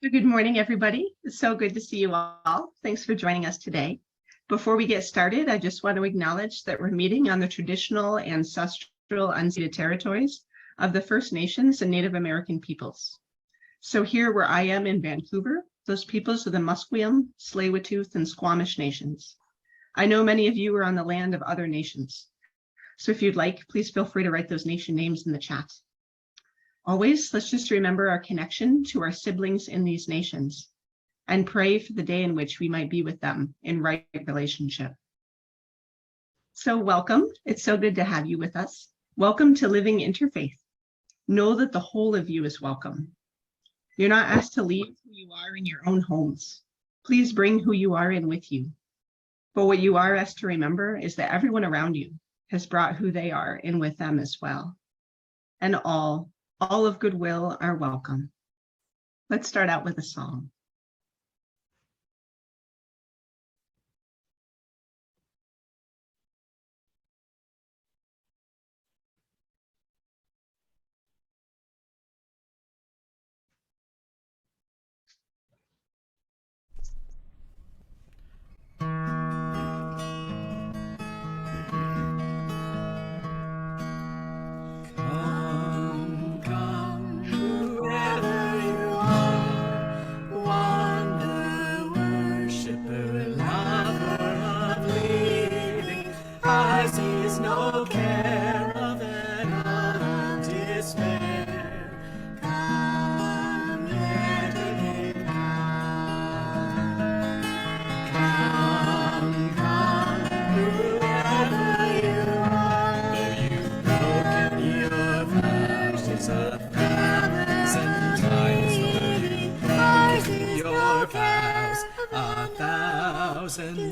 Good morning, everybody. It's so good to see you all. Thanks for joining us today. Before we get started, I just want to acknowledge that we're meeting on the traditional, ancestral, unceded territories of the First Nations and Native American peoples. So here where I am in Vancouver, those peoples are the Musqueam, Tsleil-Waututh, and Squamish nations. I know many of you are on the land of other nations. So if you'd like, please feel free to write those nation names in the chat. Always, let's just remember our connection to our siblings in these nations and pray for the day in which we might be with them in right relationship. So welcome. It's so good to have you with us. Welcome to Living Interfaith. Know that the whole of you is welcome. You're not asked to leave who you are in your own homes. Please bring who you are in with you. But what you are asked to remember is that everyone around you has brought who they are in with them as well. And all of goodwill are welcome. Let's start out with a song.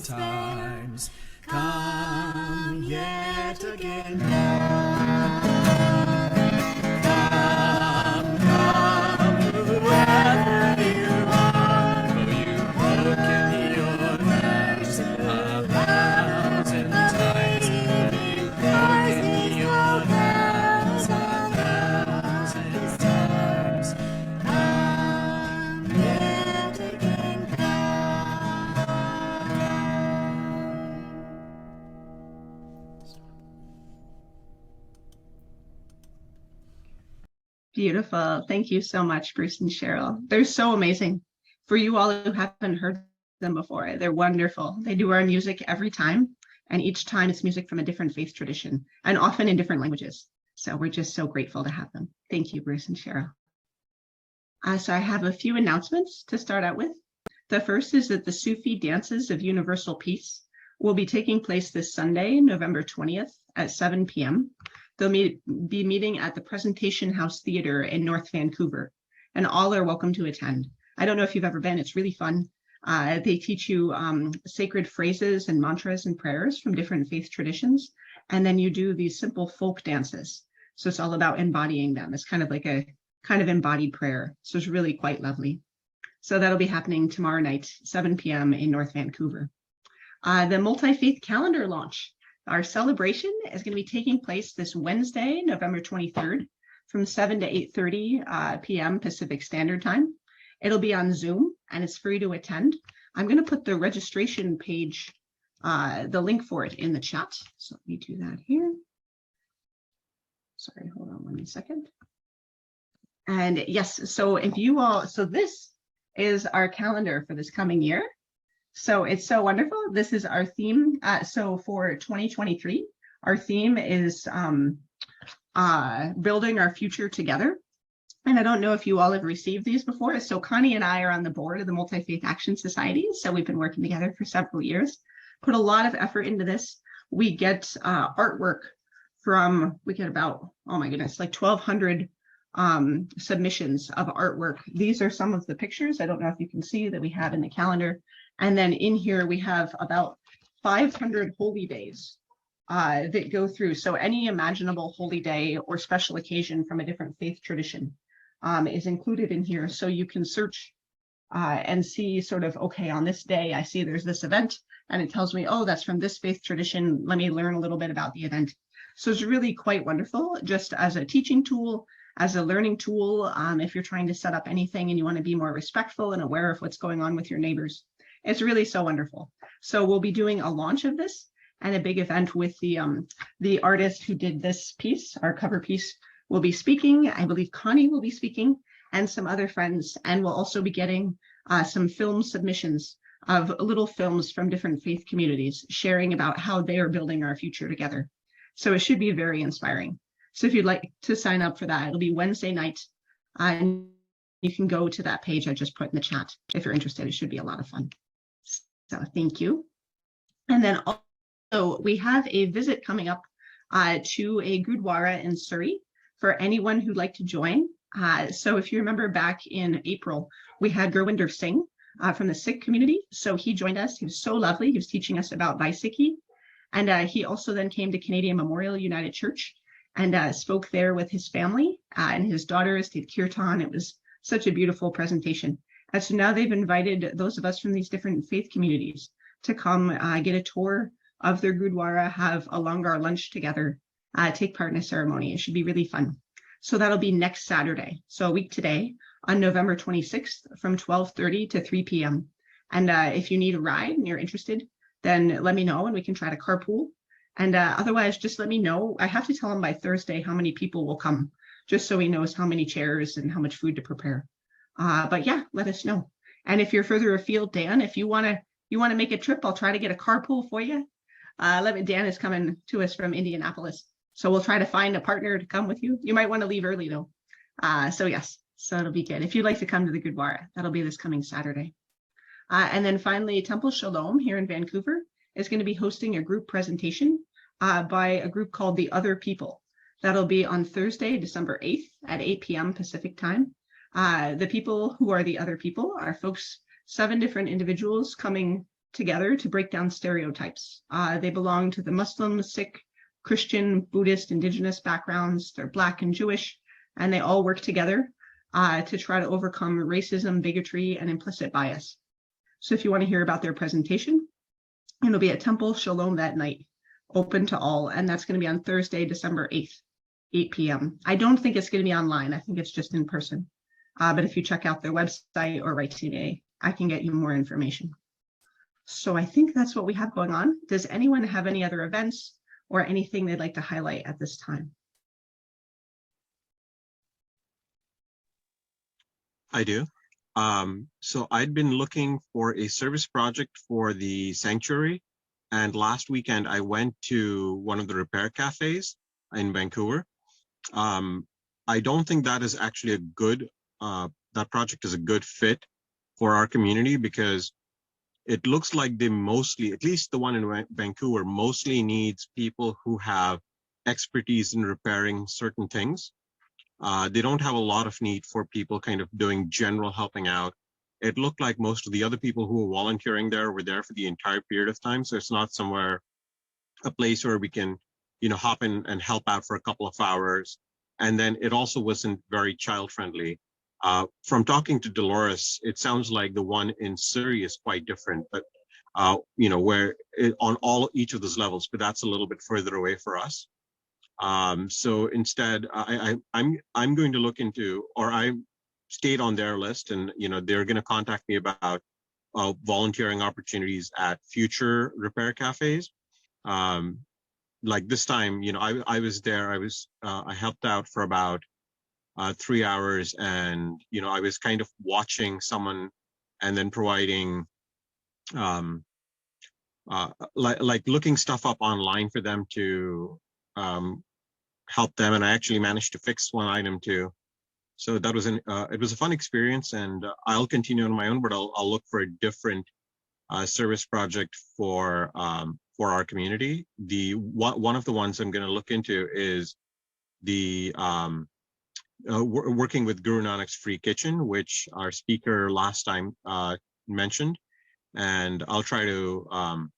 Times come yet again. Come, whoever you are, though you've broken your vows 1,000 times. You've broken your vows 1,000 times. Come yet again. Beautiful. Thank you so much, Bruce and Cheryl. They're so amazing. For you all who haven't heard them before, they're wonderful. They do our music every time, and each time it's music from a different faith tradition, and often in different languages. So we're just so grateful to have them. Thank you, Bruce and Cheryl. So I have a few announcements to start out with. The first is that the Sufi Dances of Universal Peace will be taking place this Sunday, November 20th at 7 p.m. They'll be meeting at the Presentation House Theater in North Vancouver, and all are welcome to attend. I don't know if you've ever been, it's really fun. They teach you sacred phrases and mantras and prayers from different faith traditions, and then you do these simple folk dances. So it's all about embodying them. It's kind of like a kind of embodied prayer. So it's really quite lovely. So that'll be happening tomorrow night, 7 p.m. in North Vancouver. The multi-faith calendar launch. Our celebration is going to be taking place this Wednesday, November 23rd, from 7 to 8:30 p.m. Pacific Standard Time. It'll be on Zoom, and it's free to attend. I'm going to put the registration page, the link for it in the chat. So let me do that here. Sorry, hold on 1 second. And yes, so if you all, so this is our calendar for this coming year. So it's so wonderful. This is our theme. So for 2023, our theme is building our future together. And I don't know if you all have received these before. So Connie and I are on the board of the Multi-Faith Action Society. So we've been working together for several years, put a lot of effort into this. We get artwork from, we get about, oh my goodness, like 1,200 submissions of artwork. These are some of the pictures. I don't know if you can see that we have in the calendar. And then in here, we have about 500 holy days that go through. So any imaginable holy day or special occasion from a different faith tradition is included in here. So you can search and see sort of, okay, on this day, I see there's this event and it tells me, oh, that's from this faith tradition. Let me learn a little bit about the event. So it's really quite wonderful just as a teaching tool as a learning tool. If you're trying to set up anything and you want to be more respectful and aware of what's going on with your neighbors, it's really so wonderful. So we'll be doing a launch of this and a big event with the artist who did this piece. Our cover piece will be speaking. I believe Connie will be speaking and some other friends. And we'll also be getting some film submissions of little films from different faith communities sharing about how they are building our future together. So it should be very inspiring. So if you'd like to sign up for that, it'll be Wednesday night. And you can go to that page I just put in the chat if you're interested. It should be a lot of fun. So thank you. And then also we have a visit coming up to a Gurdwara in Surrey for anyone who'd like to join. So if you remember back in April, we had Gurwinder Singh from the Sikh community. So he joined us. He was so lovely. He was teaching us about Vaisakhi. And he also then came to Canadian Memorial United Church and spoke there with his family and his daughters, did kirtan. It was such a beautiful presentation. And so now they've invited those of us from these different faith communities to come get a tour of their Gurdwara, have a langar lunch together, take part in a ceremony. It should be really fun. So that'll be next Saturday, so a week today, on November 26th from 12:30 to 3 p.m. And if you need a ride and you're interested, then let me know and we can try to carpool. And otherwise, just let me know. I have to tell him by Thursday how many people will come, just so he knows how many chairs and how much food to prepare. But yeah, let us know. And if you're further afield, Dan, if you want to make a trip, I'll try to get a carpool for you. Dan is coming to us from Indianapolis, so we'll try to find a partner to come with you. You might want to leave early though. So yes, so it'll be good. If you'd like to come to the Gurdwara, that'll be this coming Saturday. And then finally, Temple Shalom here in Vancouver is going to be hosting a group presentation by a group called The Other People. That'll be on Thursday, December 8th at 8 p.m. Pacific time. The people who are the other people are folks, 7 different individuals coming together to break down stereotypes. They belong to the Muslim, Sikh, Christian, Buddhist, Indigenous backgrounds. They're Black and Jewish, and they all work together to try to overcome racism, bigotry, and implicit bias. So if you want to hear about their presentation, it'll be at Temple Shalom that night, open to all, and that's going to be on Thursday, December 8th, 8 p.m. I don't think it's going to be online. I think it's just in person. But if you check out their website or write to me, I can get you more information. So I think that's what we have going on. Does anyone have any other events or anything they'd like to highlight at this time? I do. So I'd been looking for a service project for the sanctuary, and last weekend I went to one of the repair cafes in Vancouver. I don't think that is actually a good, that project is a good fit for our community, because it looks like they mostly, at least the one in Vancouver, mostly needs people who have expertise in repairing certain things. They don't have a lot of need for people kind of doing general helping out. It looked like most of the other people who were volunteering there were there for the entire period of time. So it's not somewhere, a place where we can, hop in and help out for a couple of hours. And then it also wasn't very child friendly. From talking to Dolores, it sounds like the one in Surrey is quite different, but where on each of those levels, but that's a little bit further away for us. So instead, I'm going to look into, or I stayed on their list, and they're going to contact me about volunteering opportunities at future repair cafes. Like this time, I was there. I helped out for about 3 hours, and I was kind of watching someone and then providing like looking stuff up online for them to help them, and I actually managed to fix one item too. So that was it was a fun experience, and I'll continue on my own, but I'll look for a different service project for our community. One of the ones I'm going to look into is the working with Guru Nanak's Free Kitchen, which our speaker last time mentioned, and I'll try to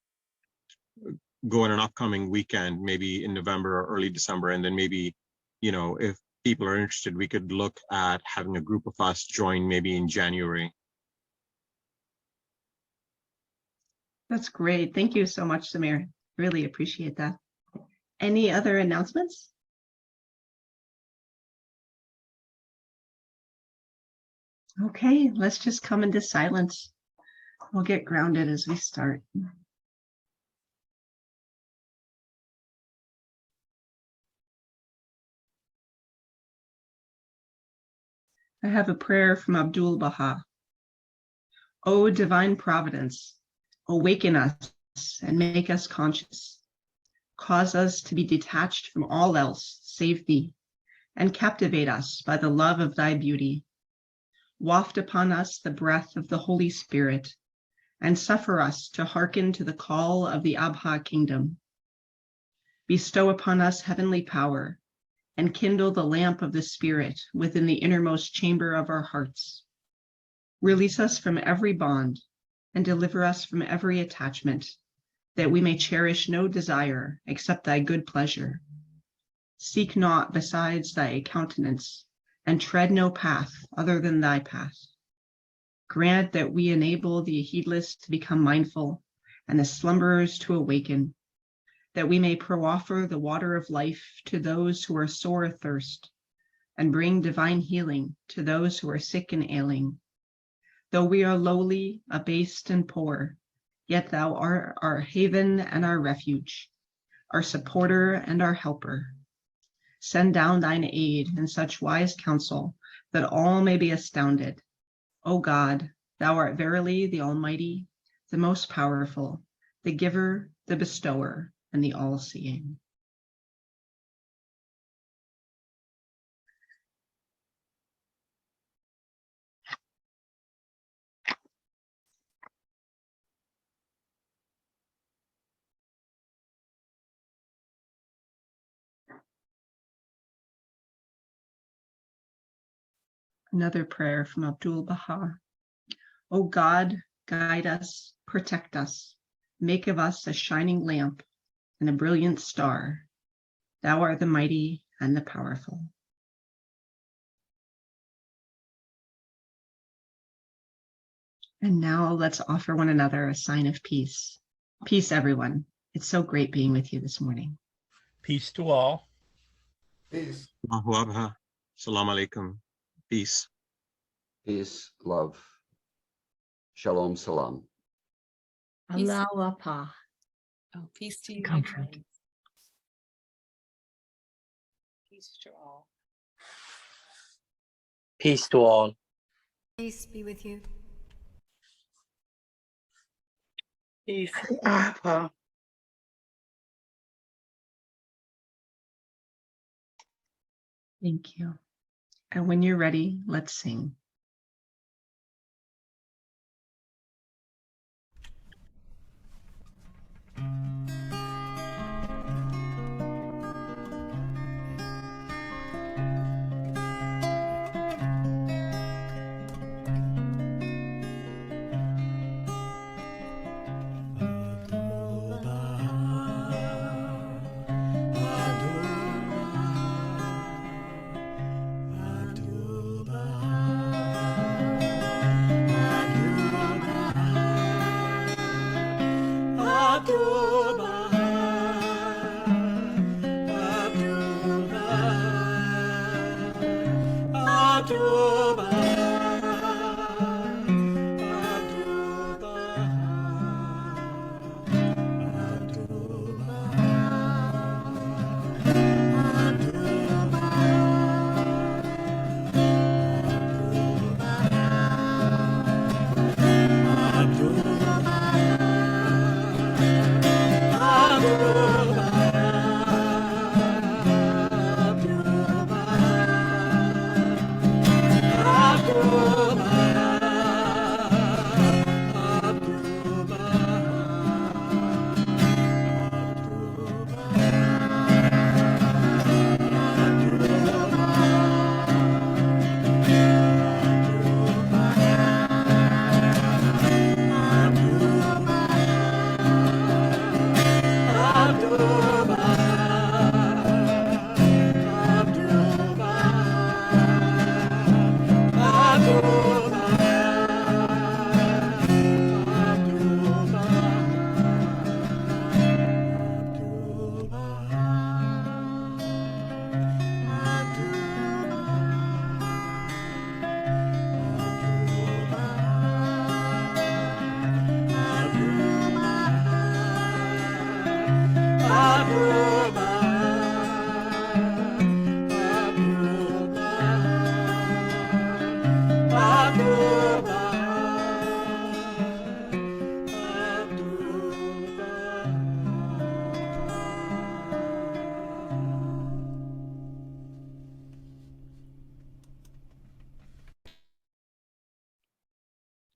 go on an upcoming weekend, maybe in November or early December, and then maybe, if people are interested, we could look at having a group of us join maybe in January. That's great. Thank you so much, Samir. Really appreciate that. Any other announcements? Okay, let's just come into silence. We'll get grounded as we start. I have a prayer from Abdu'l-Baha. O divine providence, awaken us and make us conscious. Cause us to be detached from all else save thee, and captivate us by the love of thy beauty. Waft upon us the breath of the Holy Spirit, and suffer us to hearken to the call of the Abha kingdom. Bestow upon us heavenly power, and kindle the lamp of the Spirit within the innermost chamber of our hearts. Release us from every bond, and deliver us from every attachment, that we may cherish no desire except thy good pleasure. Seek not besides thy countenance, and tread no path other than thy path. Grant that we enable the heedless to become mindful, and the slumberers to awaken, that we may proffer the water of life to those who are sore athirst, and bring divine healing to those who are sick and ailing. Though we are lowly, abased, and poor, yet thou art our haven and our refuge, our supporter and our helper. Send down thine aid and such wise counsel that all may be astounded. O God, thou art verily the Almighty, the most powerful, the giver, the bestower, and the all-seeing. Another prayer from Abdu'l-Baha. O God, guide us, protect us, make of us a shining lamp and a brilliant star. Thou art the mighty and the powerful. And now let's offer one another a sign of peace. Peace, everyone. It's so great being with you this morning. Peace to all. Peace. Allahu Akbar. Salam alaikum. Peace. Peace, love. Shalom, salam. Allahu Akbar. Oh, peace to you. Comfort. Again. Peace to all. Peace to all. Peace be with you. Peace. Thank you. And when you're ready, let's sing. Abdu'l-Baha,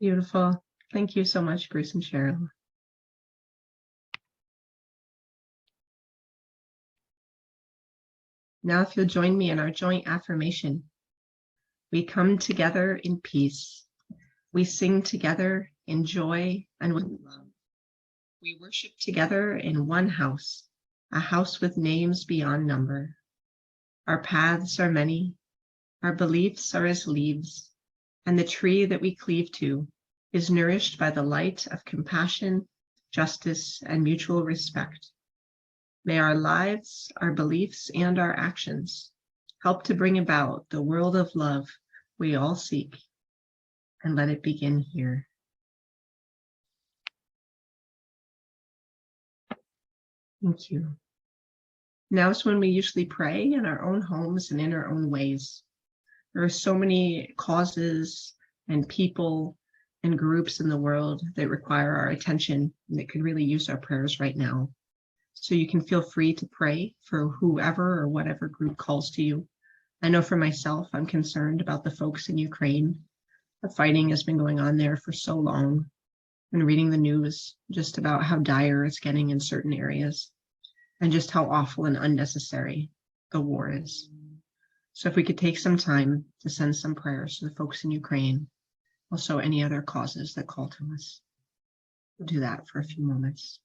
Beautiful. Thank you so much, Bruce and Cheryl. Now, if you'll join me in our joint affirmation, we come together in peace. We sing together in joy and with love. We worship together in one house, a house with names beyond number. Our paths are many, our beliefs are as leaves, and the tree that we cleave to is nourished by the light of compassion, justice, and mutual respect. May our lives, our beliefs, and our actions help to bring about the world of love we all seek, and let it begin here. Thank you. Now is when we usually pray in our own homes and in our own ways. There are so many causes and people and groups in the world that require our attention and that could really use our prayers right now. So you can feel free to pray for whoever or whatever group calls to you. I know for myself, I'm concerned about the folks in Ukraine. The fighting has been going on there for so long. And reading the news just about how dire it's getting in certain areas and just how awful and unnecessary the war is. So if we could take some time to send some prayers to the folks in Ukraine, also any other causes that call to us. We'll do that for a few moments.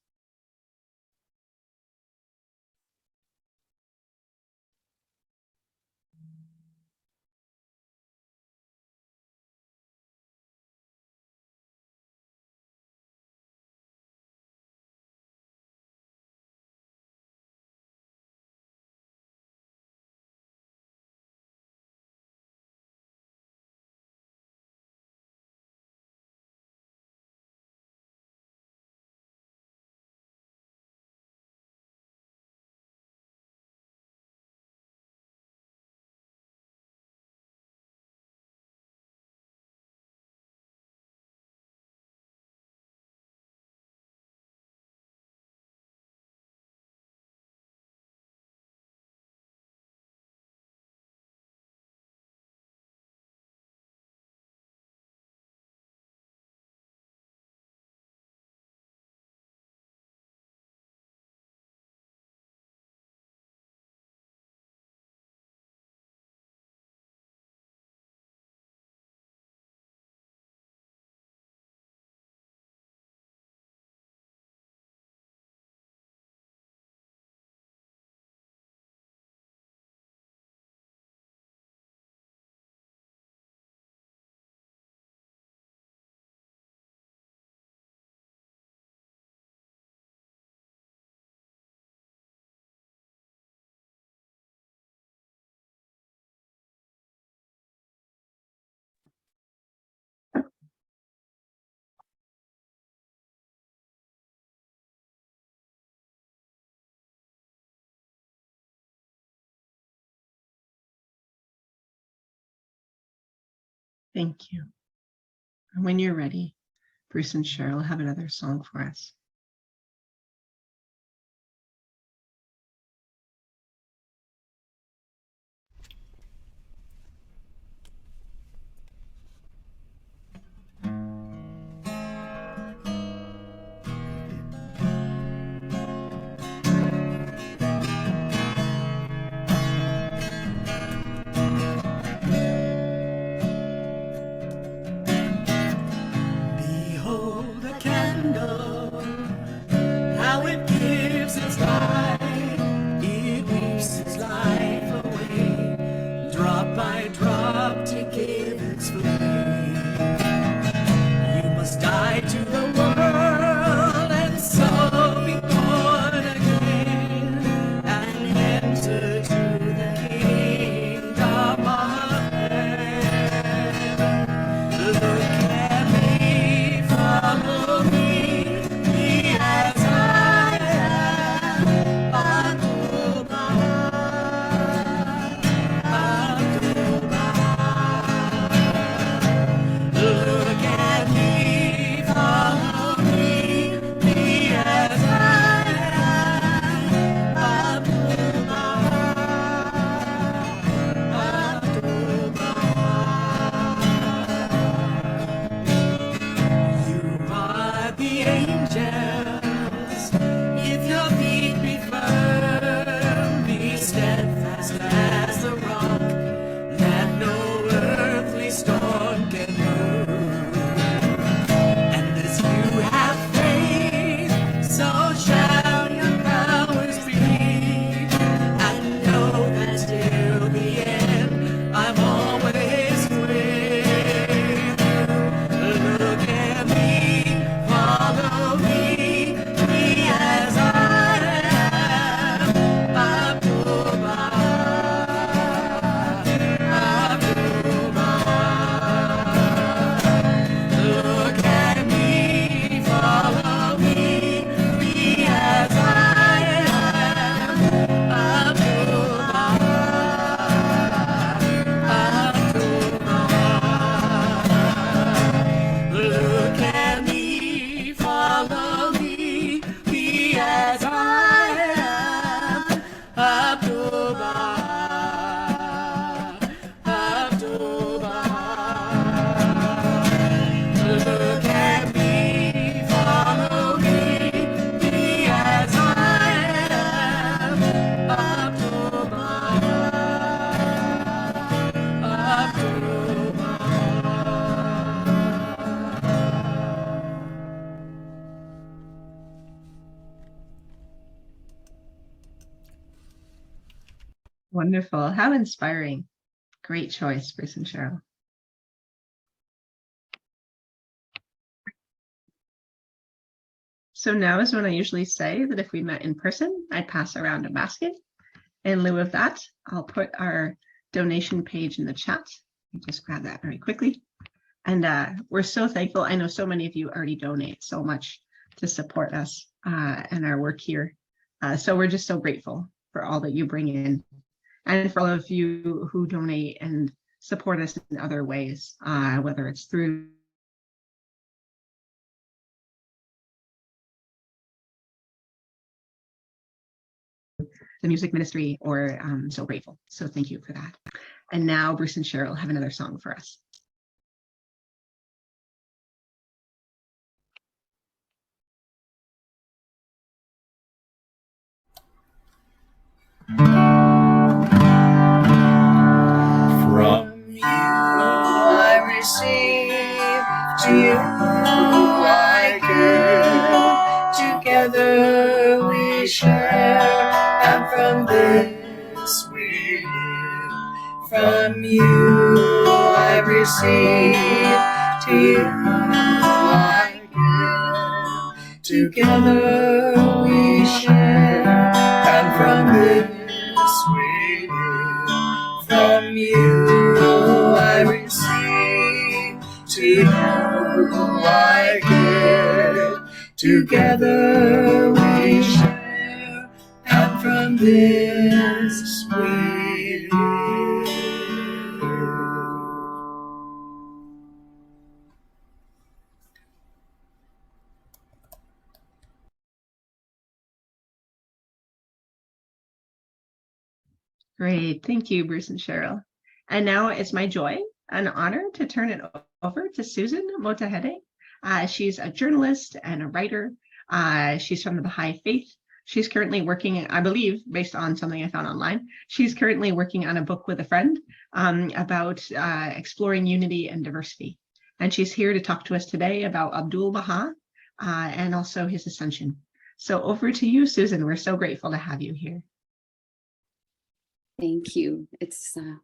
Thank you. And when you're ready, Bruce and Cheryl have another song for us. Behold a candle Wonderful. How inspiring. Great choice, Bruce and Cheryl. So now is when I usually say that if we met in person, I'd pass around a basket. In lieu of that, I'll put our donation page in the chat. Just grab that very quickly. And we're so thankful. I know so many of you already donate so much to support us and our work here. So we're just so grateful for all that you bring in, and for all of you who donate and support us in other ways, whether it's through the music ministry, or so grateful. So thank you for that. And now Bruce and Cheryl have another song for us. From you I receive, to you I give. Together we share, and from this we live. From you I receive, to you I give. Together we share, and from this we live. From you I receive, to you I give. Together we share, and from this we live. Great. Thank you, Bruce and Cheryl. And now it's my joy and honor to turn it over to Susan Mottahedeh. She's a journalist and a writer. She's from the Baha'i Faith. She's currently working, I believe, based on something I found online, she's currently working on a book with a friend about exploring unity and diversity. And she's here to talk to us today about Abdu'l-Baha and also his Ascension. So over to you, Susan. We're so grateful to have you here. Thank you.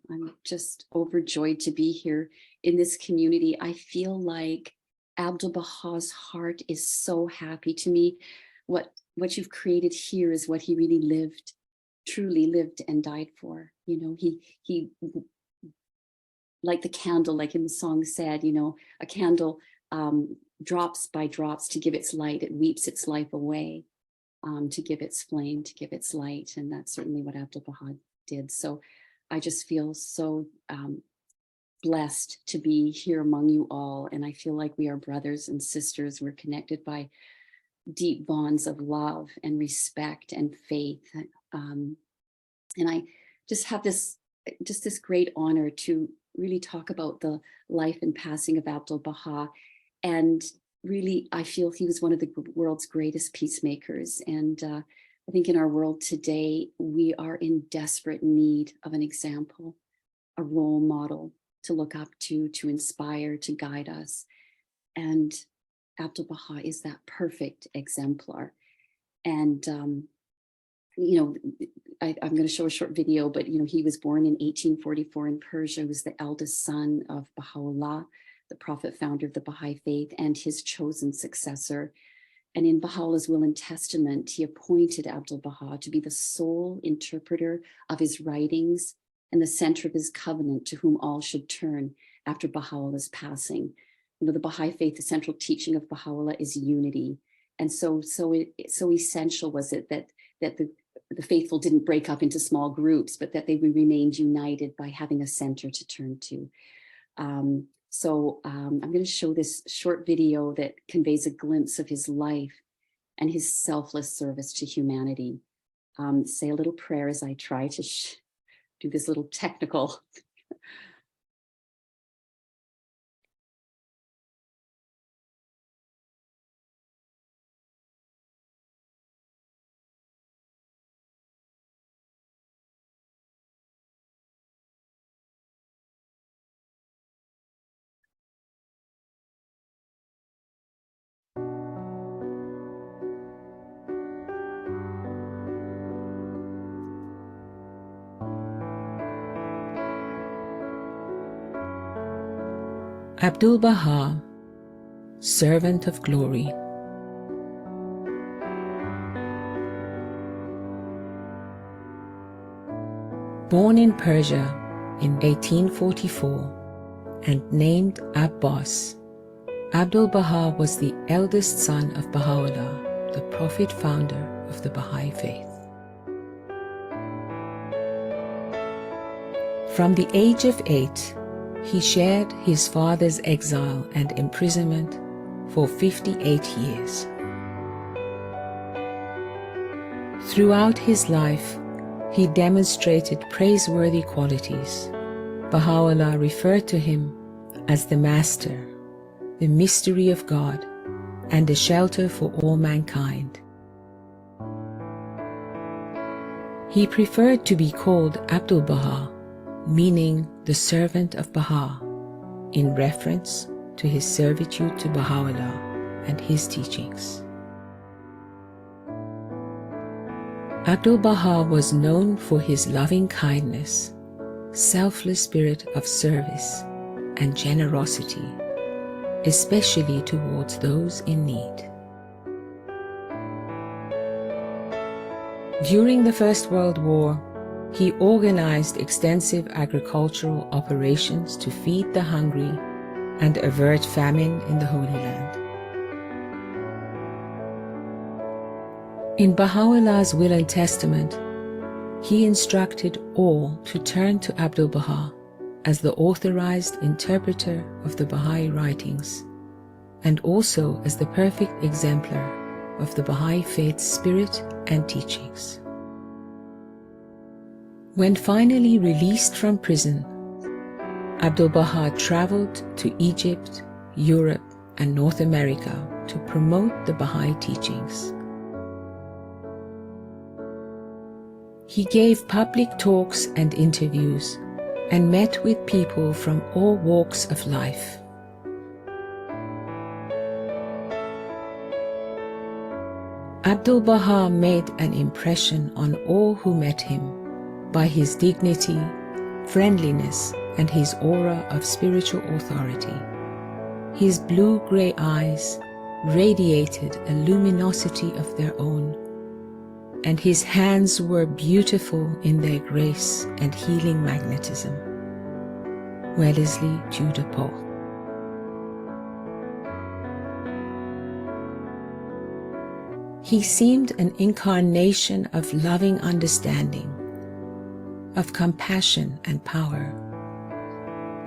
I'm just overjoyed to be here in this community. I feel like Abdu'l-Baha's heart is so happy. To me, what you've created here is what he really lived, truly lived and died for. You know, he like the candle, like in the song said, you know, a candle drops by drops to give its light. It weeps its life away to give its flame, to give its light. And that's certainly what Abdu'l-Baha did. So I just feel so blessed to be here among you all. And I feel like we are brothers and sisters. We're connected by deep bonds of love and respect and faith. And I just have this great honor to really talk about the life and passing of Abdu'l-Baha. And really, I feel he was one of the world's greatest peacemakers. And I think in our world today, we are in desperate need of an example, a role model to look up to inspire, to guide us. And Abdu'l-Baha is that perfect exemplar. And, you know, I'm going to show a short video, but, you know, he was born in 1844 in Persia. He was the eldest son of Baha'u'llah, the prophet founder of the Baha'i Faith, and his chosen successor. And in Baha'u'llah's will and testament, he appointed Abdu'l-Baha to be the sole interpreter of his writings and the center of his covenant to whom all should turn after Baha'u'llah's passing. You know, the Baha'i Faith, the central teaching of Baha'u'llah is unity. And so essential was it that the faithful didn't break up into small groups, but that they remained united by having a center to turn to. I'm going to show this short video that conveys a glimpse of his life and his selfless service to humanity. Say a little prayer as I try to do this little technical. Abdu'l-Baha, Servant of Glory. Born in Persia in 1844 and named Abbas, Abdu'l-Baha was the eldest son of Baha'u'llah, the prophet founder of the Baha'i Faith. From the age of 8, he shared his father's exile and imprisonment for 58 years. Throughout his life, he demonstrated praiseworthy qualities. Baha'u'llah referred to him as the Master, the mystery of God, and a shelter for all mankind. He preferred to be called Abdu'l-Baha, meaning the servant of Baha, in reference to his servitude to Baha'u'llah and his teachings. Abdu'l-Baha was known for his loving kindness, selfless spirit of service, and generosity, especially towards those in need. During the First World War, he organized extensive agricultural operations to feed the hungry and avert famine in the Holy Land. In Baha'u'llah's Will and Testament, he instructed all to turn to Abdu'l-Baha as the authorized interpreter of the Baha'i writings, and also as the perfect exemplar of the Baha'i Faith's spirit and teachings. When finally released from prison, Abdu'l-Baha traveled to Egypt, Europe, and North America to promote the Baha'i teachings. He gave public talks and interviews and met with people from all walks of life. Abdu'l-Baha made an impression on all who met him by his dignity, friendliness, and his aura of spiritual authority. His blue-gray eyes radiated a luminosity of their own, and his hands were beautiful in their grace and healing magnetism. Wellesley Tudor Poe. He seemed an incarnation of loving understanding, of compassion and power,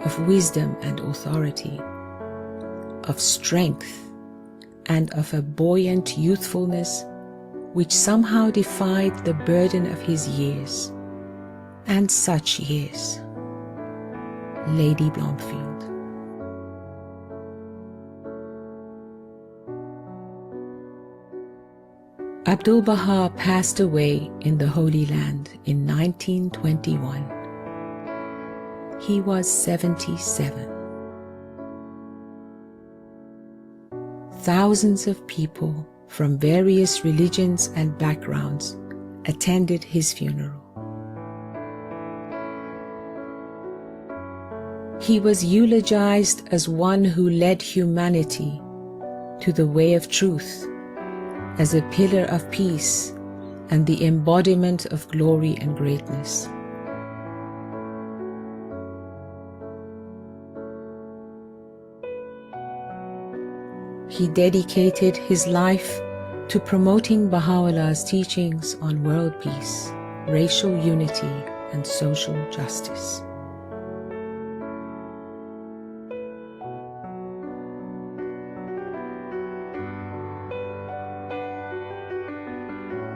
of wisdom and authority, of strength, and of a buoyant youthfulness which somehow defied the burden of his years. And such years. Lady Blomfield. Abdu'l-Baha passed away in the Holy Land in 1921. He was 77. Thousands of people from various religions and backgrounds attended his funeral. He was eulogized as one who led humanity to the way of truth, as a pillar of peace and the embodiment of glory and greatness. He dedicated his life to promoting Baha'u'llah's teachings on world peace, racial unity, and social justice.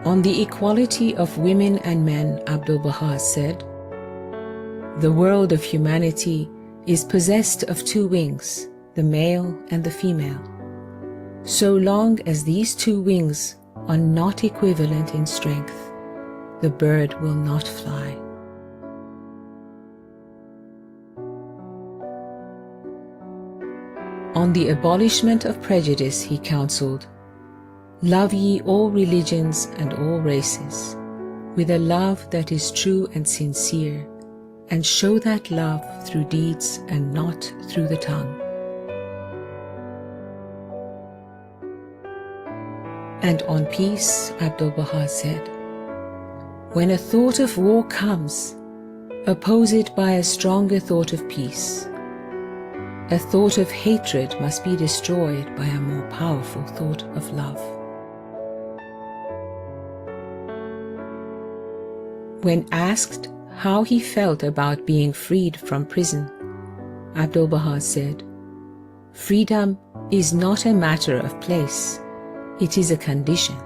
On the equality of women and men, Abdu'l-Baha said, "The world of humanity is possessed of two wings, the male and the female. So long as these two wings are not equivalent in strength, the bird will not fly." On the abolishment of prejudice, he counseled, "Love ye all religions and all races, with a love that is true and sincere, and show that love through deeds and not through the tongue. And on peace, Abdu'l-Baha said, when a thought of war comes, oppose it by a stronger thought of peace. A thought of hatred must be destroyed by a more powerful thought of love. When asked how he felt about being freed from prison, Abdu'l-Baha said, freedom is not a matter of place, it is a condition.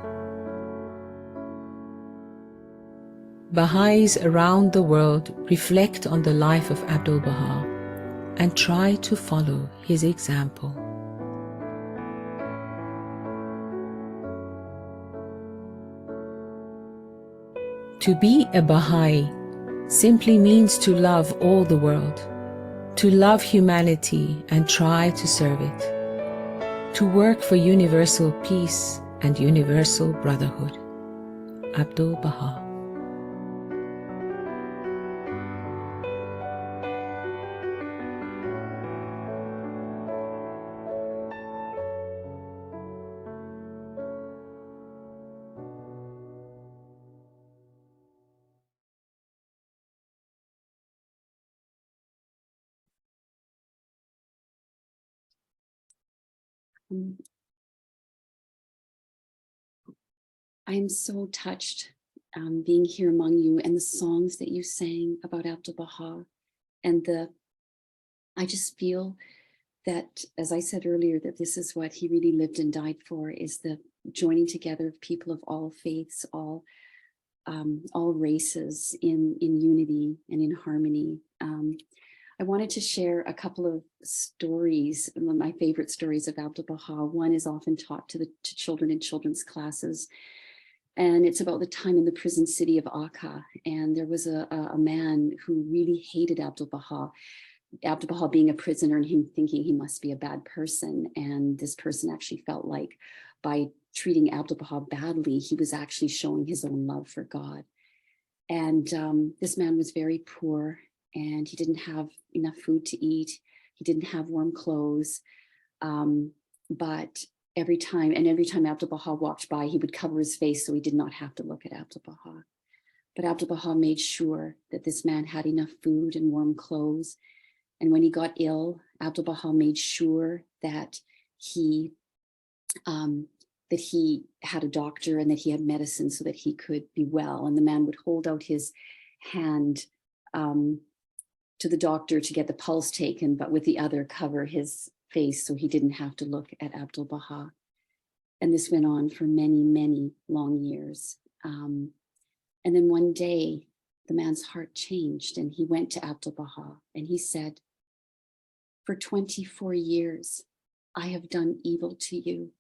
Baha'is around the world reflect on the life of Abdu'l-Baha and try to follow his example. To be a Baha'i simply means to love all the world, to love humanity and try to serve it, to work for universal peace and universal brotherhood. Abdu'l-Baha. I am so touched being here among you and the songs that you sang about Abdu'l-Baha. And I just feel that, as I said earlier, that this is what he really lived and died for, is the joining together of people of all faiths, all races in unity and in harmony. I wanted to share a couple of stories, my favorite stories of Abdu'l-Baha. One is often taught to children in children's classes, and it's about the time in the prison city of Akka. And there was a man who really hated Abdu'l-Baha, Abdu'l-Baha being a prisoner and him thinking he must be a bad person. And this person actually felt like by treating Abdu'l-Baha badly, he was actually showing his own love for God. And this man was very poor, and he didn't have enough food to eat. He didn't have warm clothes. But every time Abdu'l-Baha walked by, he would cover his face so he did not have to look at Abdu'l-Baha. But Abdu'l-Baha made sure that this man had enough food and warm clothes. And when he got ill, Abdu'l-Baha made sure that he had a doctor and that he had medicine so that he could be well. And the man would hold out his hand to the doctor to get the pulse taken, but with the other cover his face so he didn't have to look at Abdu'l-Baha. And this went on for many, many long years. And then one day, the man's heart changed and he went to Abdu'l-Baha and he said, for 24 years, I have done evil to you.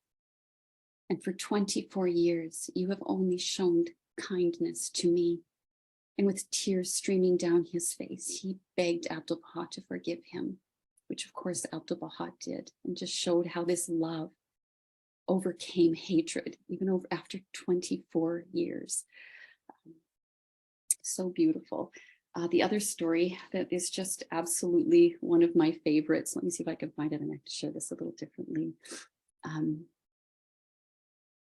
And for 24 years, you have only shown kindness to me. And with tears streaming down his face, he begged Abdu'l-Baha to forgive him, which of course Abdu'l-Baha did, and just showed how this love overcame hatred, even after 24 years. So beautiful. The other story that is just absolutely one of my favorites. Let me see if I can find it, and I have to share this a little differently.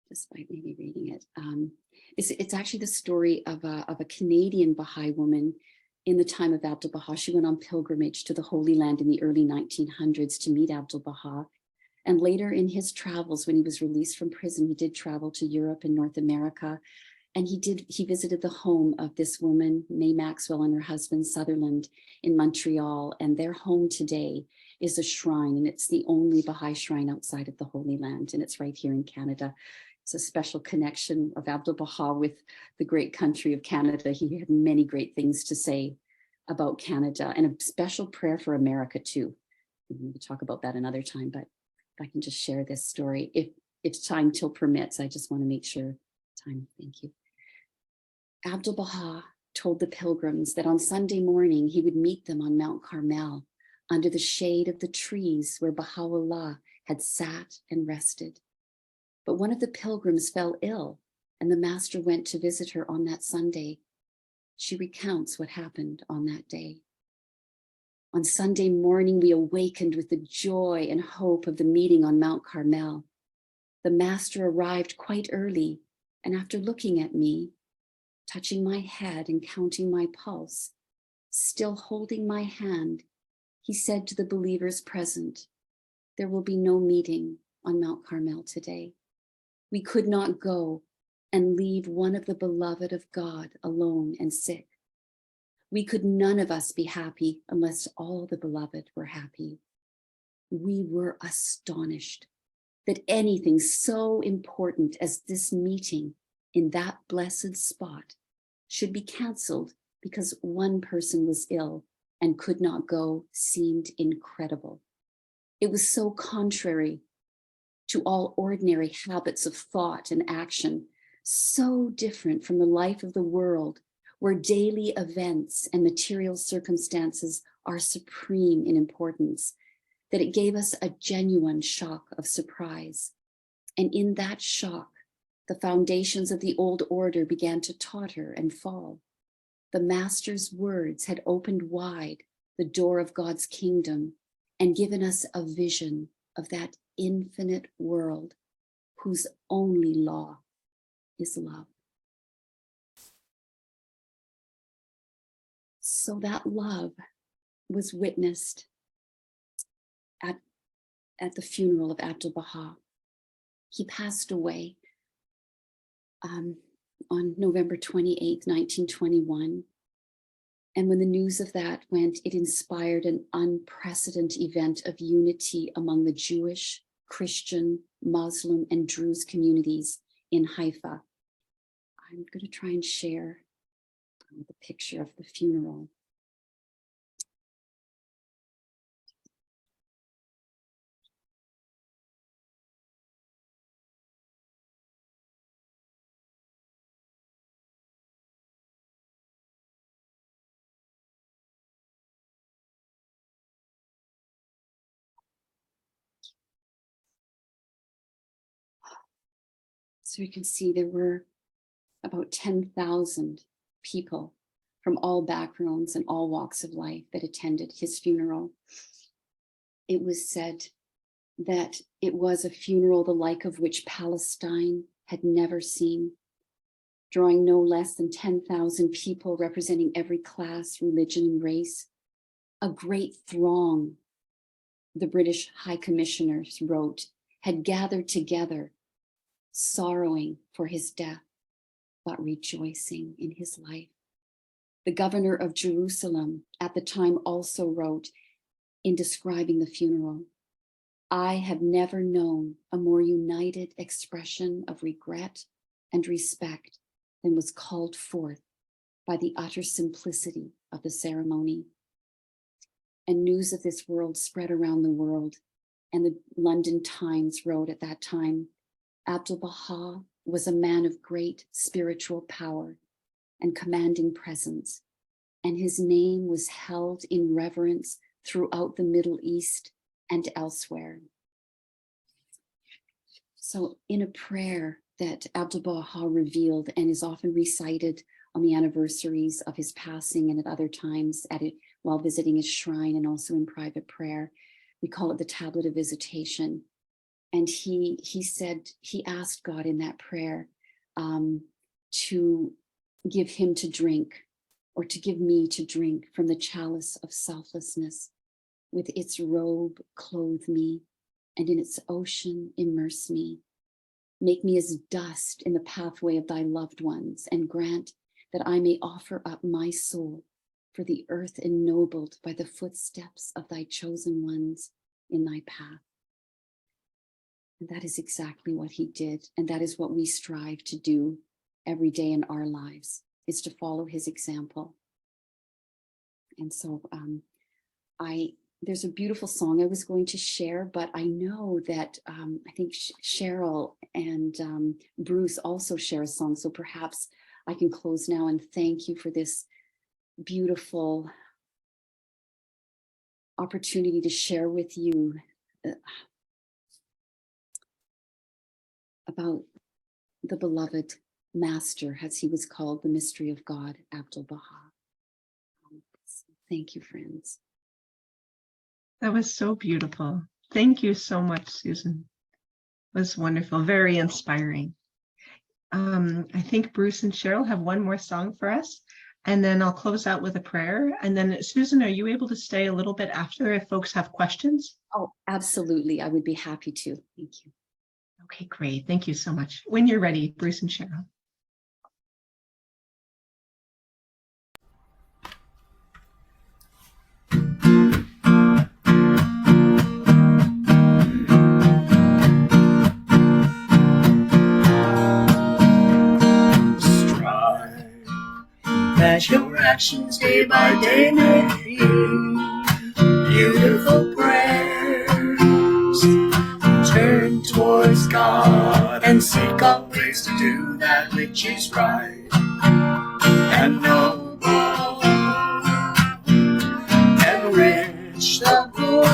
Just by maybe reading it. It's actually the story of a Canadian Baha'i woman in the time of Abdu'l-Baha. She went on pilgrimage to the Holy Land in the early 1900s to meet Abdu'l-Baha. And later in his travels, when he was released from prison, he did travel to Europe and North America. And he visited the home of this woman, May Maxwell, and her husband, Sutherland, in Montreal. And their home today is a shrine, and it's the only Baha'i shrine outside of the Holy Land. And it's right here in Canada. It's a special connection of Abdu'l-Baha with the great country of Canada. He had many great things to say about Canada, and a special prayer for America too. We can talk about that another time, but if I can just share this story, if time till permits, I just want to make sure time, thank you. Abdu'l-Baha told the pilgrims that on Sunday morning, he would meet them on Mount Carmel under the shade of the trees where Baha'u'llah had sat and rested. But one of the pilgrims fell ill, and the master went to visit her on that Sunday. She recounts what happened on that day. On Sunday morning, we awakened with the joy and hope of the meeting on Mount Carmel. The master arrived quite early, and after looking at me, touching my head and counting my pulse, still holding my hand, he said to the believers present, "There will be no meeting on Mount Carmel today. We could not go and leave one of the beloved of God alone and sick. We could none of us be happy unless all the beloved were happy." We were astonished that anything so important as this meeting in that blessed spot should be canceled because one person was ill and could not go seemed incredible. It was so contrary to all ordinary habits of thought and action, so different from the life of the world where daily events and material circumstances are supreme in importance, that it gave us a genuine shock of surprise. And in that shock, the foundations of the old order began to totter and fall. The master's words had opened wide the door of God's kingdom and given us a vision of that infinite world whose only law is love. So that love was witnessed at the funeral of Abdu'l-Baha. He passed away on November 28th, 1921. And when the news of that went, it inspired an unprecedented event of unity among the Jewish, Christian, Muslim, and Druze communities in Haifa. I'm going to try and share the picture of the funeral. So you can see there were about 10,000 people from all backgrounds and all walks of life that attended his funeral. It was said that it was a funeral the like of which Palestine had never seen, drawing no less than 10,000 people representing every class, religion, and race. A great throng, the British High Commissioners wrote, had gathered together, sorrowing for his death, but rejoicing in his life. The governor of Jerusalem at the time also wrote in describing the funeral, "I have never known a more united expression of regret and respect than was called forth by the utter simplicity of the ceremony." And news of this world spread around the world, and the London Times wrote at that time, "Abdu'l-Baha was a man of great spiritual power and commanding presence, and his name was held in reverence throughout the Middle East and elsewhere." So in a prayer that Abdu'l-Baha revealed and is often recited on the anniversaries of his passing and at other times while visiting his shrine and also in private prayer, we call it the Tablet of Visitation. And he said, he asked God in that prayer to give him to drink, or to give me to drink from the chalice of selflessness. With its robe clothe me, and in its ocean immerse me. Make me as dust in the pathway of thy loved ones, and grant that I may offer up my soul for the earth ennobled by the footsteps of thy chosen ones in thy path. And that is exactly what he did. And that is what we strive to do every day in our lives, is to follow his example. And so there's a beautiful song I was going to share, but I know that I think Cheryl and Bruce also share a song. So perhaps I can close now and thank you for this beautiful opportunity to share with you about the beloved master, as he was called, the mystery of God, Abdu'l-Baha. Thank you, friends. That was so beautiful. Thank you so much, Susan. was wonderful, very inspiring. I think Bruce and Cheryl have one more song for us, and then I'll close out with a prayer. And then Susan, are you able to stay a little bit after if folks have questions? Oh, absolutely. I would be happy to. Thank you. Okay, great. Thank you so much. When you're ready, Bruce and Cheryl. That your actions day by day may be beautiful prayers. Turn towards God and seek always to do that which is right and noble, enrich the poor,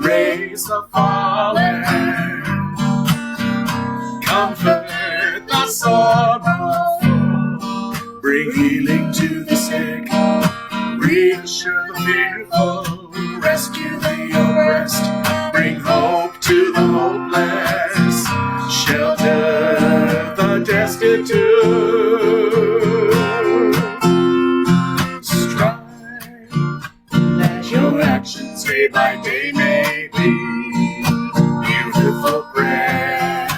raise the fallen, comfort the sorrowful, bring healing to the sick, reassure the fearful, rescue the oppressed, bring hope to the hopeless, shelter the destitute. Strive that your actions day by day may be beautiful prayers.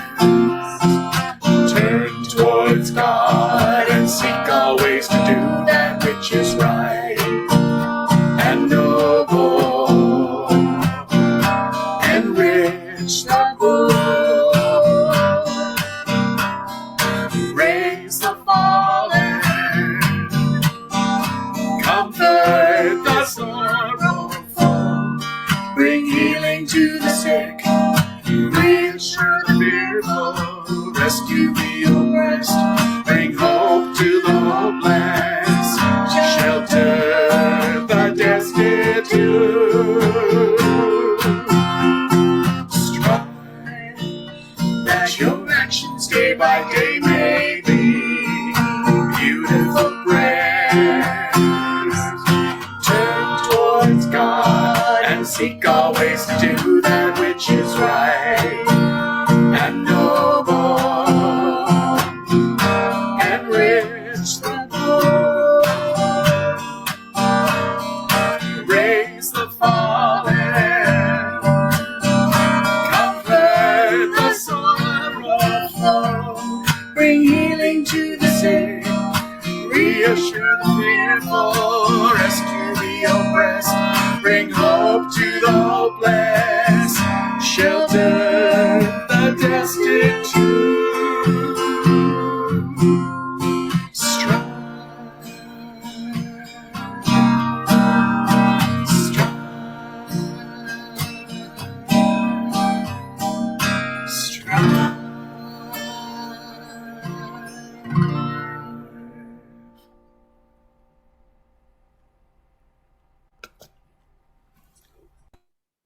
Turn towards God and seek always to do that which is right and noble, enrich the poor, raise the fallen, comfort the sorrowful, bring healing to the sick, reassure the fearful, rescue the oppressed, bring hope to the hopeless, shelter the destitute. Strive that your actions day by day may be beautiful prayers. Turn towards God and seek always to do that which is right and noble, enrich the poor, raise the fallen, comfort the sorrowful, bring healing to the sick, reassure the fearful, rescue the oppressed, bring hope to the hopeless, shelter the destitute.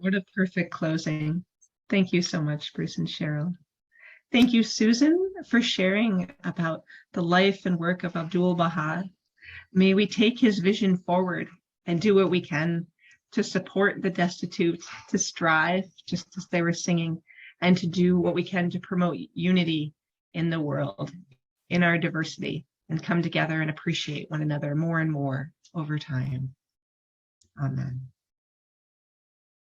What a perfect closing. Thank you so much, Bruce and Cheryl. Thank you, Susan, for sharing about the life and work of Abdu'l-Baha. May we take his vision forward and do what we can to support the destitute, to strive, just as they were singing, and to do what we can to promote unity in the world, in our diversity, and come together and appreciate one another more and more over time. Amen.